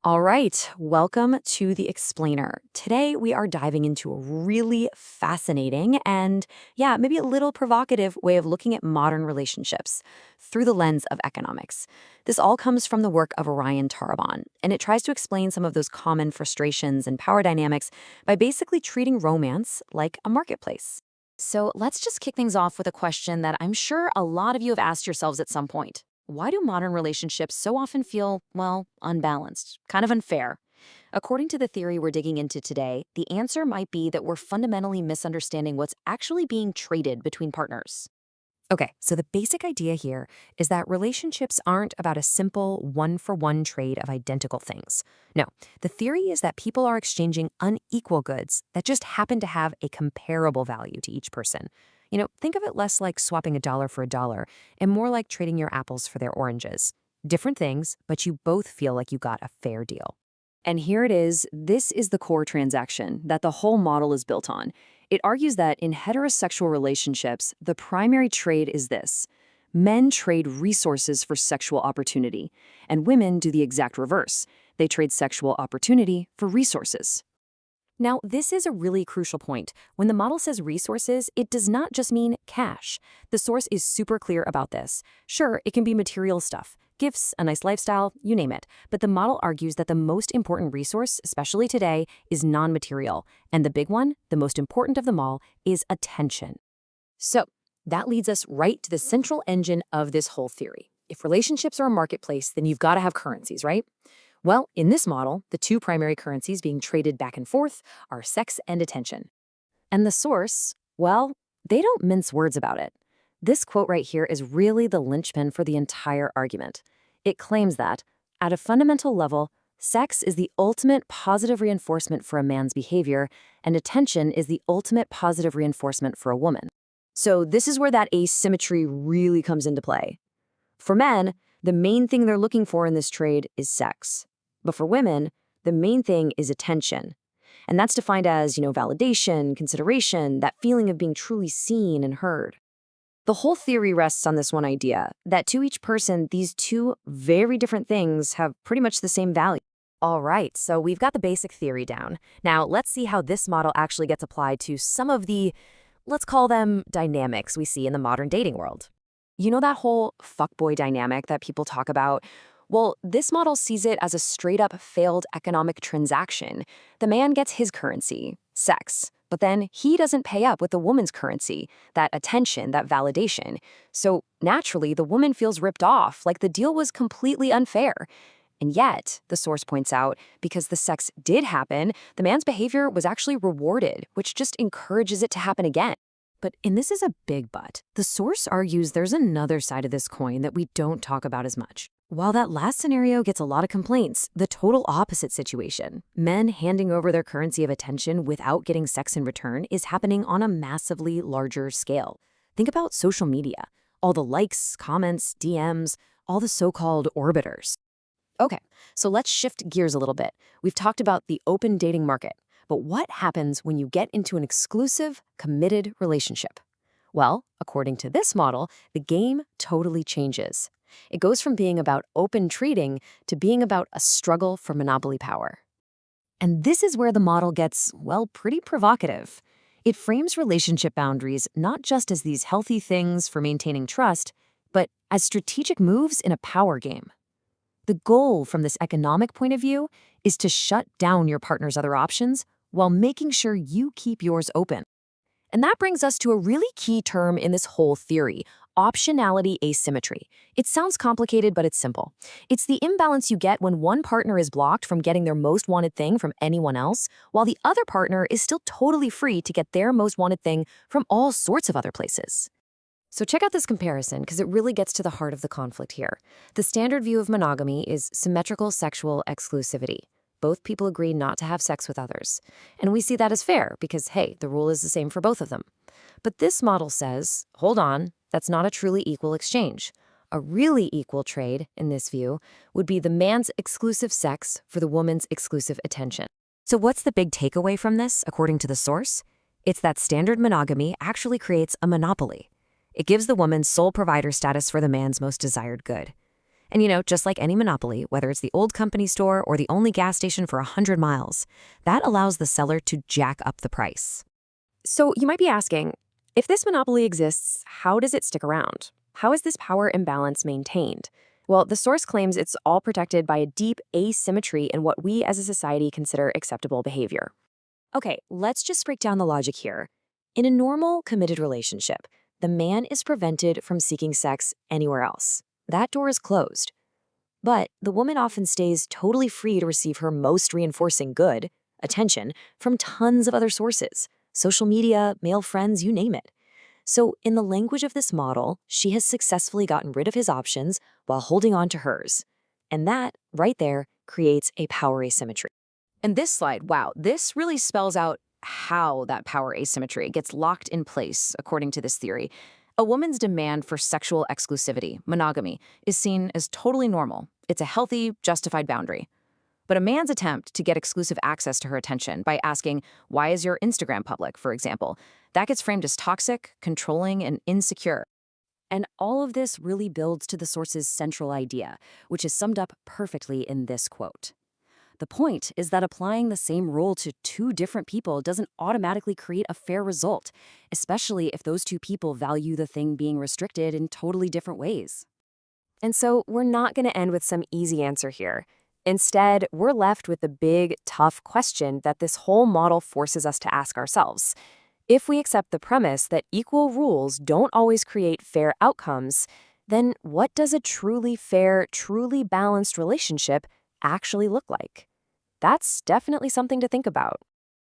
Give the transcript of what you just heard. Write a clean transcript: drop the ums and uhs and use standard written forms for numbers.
All right, welcome to The Explainer. Today we are diving into a really fascinating and, yeah, maybe a little provocative way of looking at modern relationships through the lens of economics. This all comes from the work of Orion Taraban, and it tries to explain some of those common frustrations and power dynamics by basically treating romance like a marketplace. So let's just kick things off with a question that I'm sure a lot of you have asked yourselves at some point. Why do modern relationships so often feel, well, unbalanced, kind of unfair? According to the theory we're digging into today, the answer might be that we're fundamentally misunderstanding what's actually being traded between partners. Okay, so the basic idea here is that relationships aren't about a simple one-for-one trade of identical things. No, the theory is that people are exchanging unequal goods that just happen to have a comparable value to each person. Think of it less like swapping a dollar for a dollar and more like trading your apples for their oranges. Different things, but you both feel like you got a fair deal. And here it is. This is the core transaction that the whole model is built on. It argues that in heterosexual relationships, the primary trade is this. Men trade resources for sexual opportunity, and women do the exact reverse. They trade sexual opportunity for resources. Now, this is a really crucial point. When the model says resources, it does not just mean cash. The source is super clear about this. Sure, it can be material stuff, gifts, a nice lifestyle, you name it. But the model argues that the most important resource, especially today, is non-material. And the big one, the most important of them all, is attention. So that leads us right to the central engine of this whole theory. If relationships are a marketplace, then you've got to have currencies, right? Well, in this model, the two primary currencies being traded back and forth are sex and attention. And the source, well, they don't mince words about it. This quote right here is really the linchpin for the entire argument. It claims that, at a fundamental level, sex is the ultimate positive reinforcement for a man's behavior, and attention is the ultimate positive reinforcement for a woman. So this is where that asymmetry really comes into play. For men, the main thing they're looking for in this trade is sex. But for women, the main thing is attention. And that's defined as, validation, consideration, that feeling of being truly seen and heard. The whole theory rests on this one idea, that to each person, these two very different things have pretty much the same value. All right, so we've got the basic theory down. Now, let's see how this model actually gets applied to some of the, let's call them dynamics we see in the modern dating world. You know that whole fuckboy dynamic that people talk about? Well, this model sees it as a straight-up failed economic transaction. The man gets his currency, sex, but then he doesn't pay up with the woman's currency, that attention, that validation. So naturally, the woman feels ripped off, like the deal was completely unfair. And yet, the source points out, because the sex did happen, the man's behavior was actually rewarded, which just encourages it to happen again. And this is a big but. The source argues there's another side of this coin that we don't talk about as much. While that last scenario gets a lot of complaints, the total opposite situation, men handing over their currency of attention without getting sex in return, is happening on a massively larger scale. Think about social media. All the likes, comments, DMs, all the so-called orbiters. Okay, so let's shift gears a little bit. We've talked about the open dating market. But what happens when you get into an exclusive, committed relationship? Well, according to this model, the game totally changes. It goes from being about open trading to being about a struggle for monopoly power. And this is where the model gets, well, pretty provocative. It frames relationship boundaries not just as these healthy things for maintaining trust, but as strategic moves in a power game. The goal from this economic point of view is to shut down your partner's other options while making sure you keep yours open. And that brings us to a really key term in this whole theory, optionality asymmetry. It sounds complicated, but it's simple. It's the imbalance you get when one partner is blocked from getting their most wanted thing from anyone else, while the other partner is still totally free to get their most wanted thing from all sorts of other places. So check out this comparison, because it really gets to the heart of the conflict here. The standard view of monogamy is symmetrical sexual exclusivity. Both people agree not to have sex with others. And we see that as fair because, hey, the rule is the same for both of them. But this model says, hold on, that's not a truly equal exchange. A really equal trade, in this view, would be the man's exclusive sex for the woman's exclusive attention. So what's the big takeaway from this, according to the source? It's that standard monogamy actually creates a monopoly. It gives the woman sole provider status for the man's most desired good. And just like any monopoly, whether it's the old company store or the only gas station for 100 miles, that allows the seller to jack up the price. So you might be asking, if this monopoly exists, how does it stick around? How is this power imbalance maintained? Well, the source claims it's all protected by a deep asymmetry in what we as a society consider acceptable behavior. Okay, let's just break down the logic here. In a normal, committed relationship, the man is prevented from seeking sex anywhere else. That door is closed. But the woman often stays totally free to receive her most reinforcing good, attention, from tons of other sources social media, male friends, you name it. So, in the language of this model, she has successfully gotten rid of his options while holding on to hers. And that, right there, creates a power asymmetry. And this slide, wow, this really spells out how that power asymmetry gets locked in place, according to this theory. A woman's demand for sexual exclusivity, monogamy, is seen as totally normal. It's a healthy, justified boundary. But a man's attempt to get exclusive access to her attention by asking, "Why is your Instagram public?" for example, that gets framed as toxic, controlling, and insecure. And all of this really builds to the source's central idea, which is summed up perfectly in this quote. The point is that applying the same rule to two different people doesn't automatically create a fair result, especially if those two people value the thing being restricted in totally different ways. And so we're not going to end with some easy answer here. Instead, we're left with the big, tough question that this whole model forces us to ask ourselves. If we accept the premise that equal rules don't always create fair outcomes, then what does a truly fair, truly balanced relationship actually look like? That's definitely something to think about.